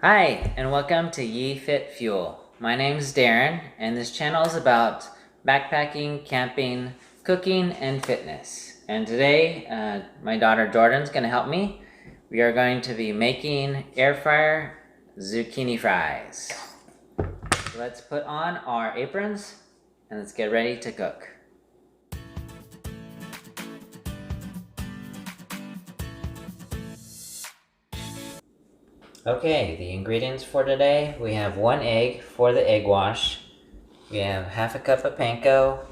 Hi, and welcome to Yee Fit Fuel. My name is Darren, and this channel is about backpacking, camping, cooking, and fitness. And today, my daughter Jordan's going to help me. We are going to be making air fryer zucchini fries. So let's put on our aprons, and let's get ready to cook. Okay, the ingredients for today, we have 1 egg for the egg wash. We have half a cup of panko,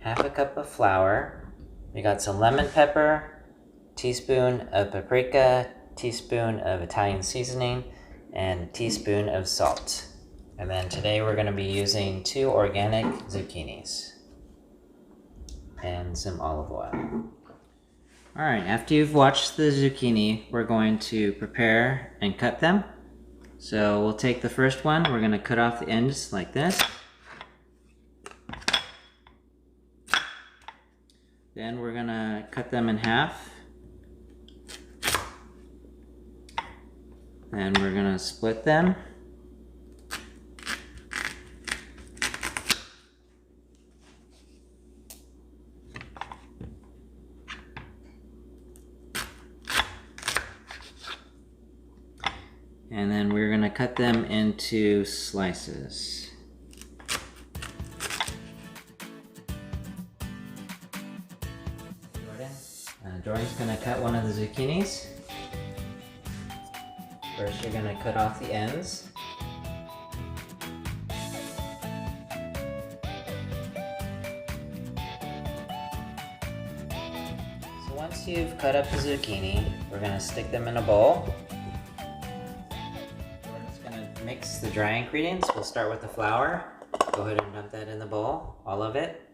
half a cup of flour. We got some lemon pepper, teaspoon of paprika, teaspoon of Italian seasoning, and a teaspoon of salt. And then today we're going to be using 2 organic zucchinis and some olive oil. Alright, after you've washed the zucchini, we're going to prepare and cut them. So we'll take the first one, we're going to cut off the ends like this. Then we're going to cut them in half. Then we're going to split them. And then we're going to cut them into slices. Jordan's going to cut one of the zucchinis. First you're going to cut off the ends. So once you've cut up the zucchini, we're going to stick them in a bowl. We're just going to mix the dry ingredients. We'll start with the flour. Go ahead and dump that in the bowl, all of it.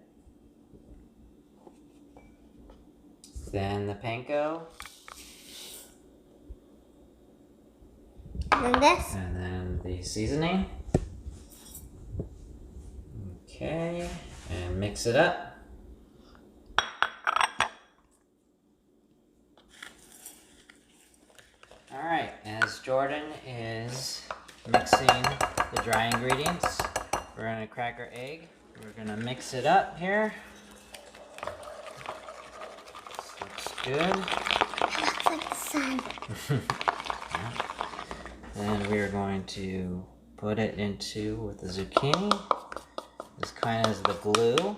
Then the panko. And then this. And then the seasoning. Okay, and mix it up. Alright, as Jordan is mixing the dry ingredients, we're going to crack our egg. We're going to mix it up here. This looks good. Looks like the sun. Yeah. Then we're going to put it into with the zucchini. This kind of is the glue.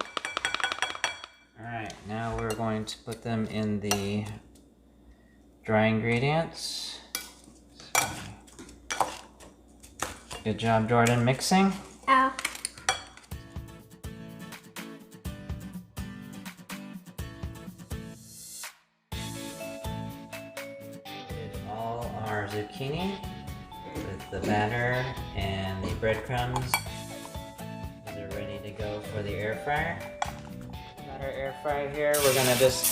Alright, now we're going to put them in the dry ingredients. So, good job, Jordan, mixing. Oh. Did all our zucchini with the batter and the breadcrumbs. These are ready to go for the air fryer. Got our air fryer here. We're gonna just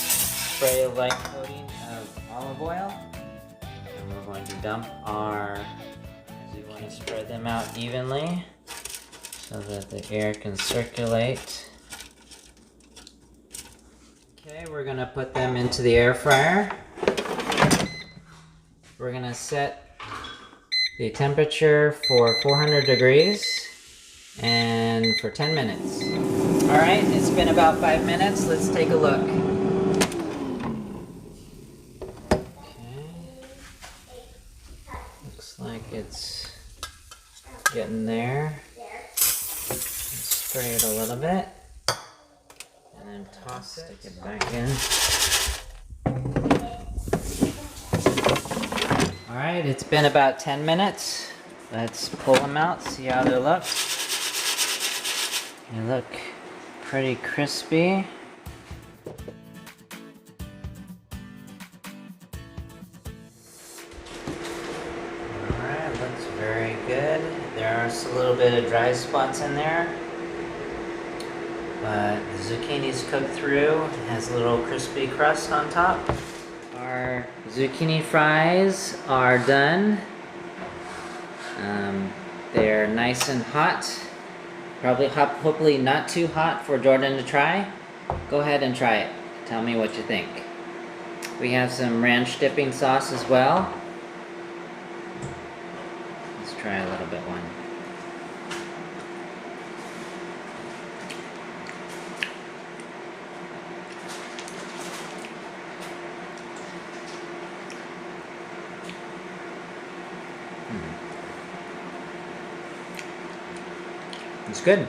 spray a light coating of olive oil. And we're going to dump our zucchini. You want to spread them out evenly so that the air can circulate. Okay, we're gonna put them into the air fryer. We're gonna set the temperature for 400 degrees and for 10 minutes. All right, it's been about 5 minutes. Let's take a look. Okay. Looks like it's getting there. Let's spray it a little bit and then toss it. Stick it back in. Alright, it's been about 10 minutes. Let's pull them out, see how they look. They look pretty crispy. Alright, looks very good. There are a little bit of dry spots in there. But the zucchini's cooked through. It has a little crispy crust on top. Our zucchini fries are done. They're nice and hot. Hopefully not too hot for Jordan to try. Go ahead and try it. Tell me what you think. We have some ranch dipping sauce as well. try a little bit one. It's good.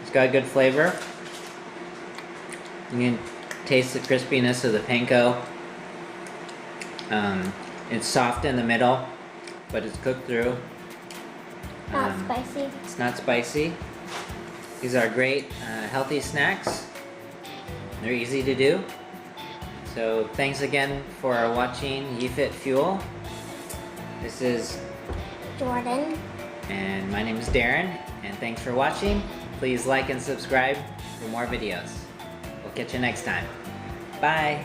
It's got a good flavor. You can taste the crispiness of the panko. It's soft in the middle, but it's cooked through. Not spicy. It's not spicy. These are great healthy snacks. They're easy to do. So thanks again for watching Yee Fit Fuel. This is Jordan. and my name is Darren, and thanks for watching. Please like and subscribe for more videos. We'll catch you next time. Bye!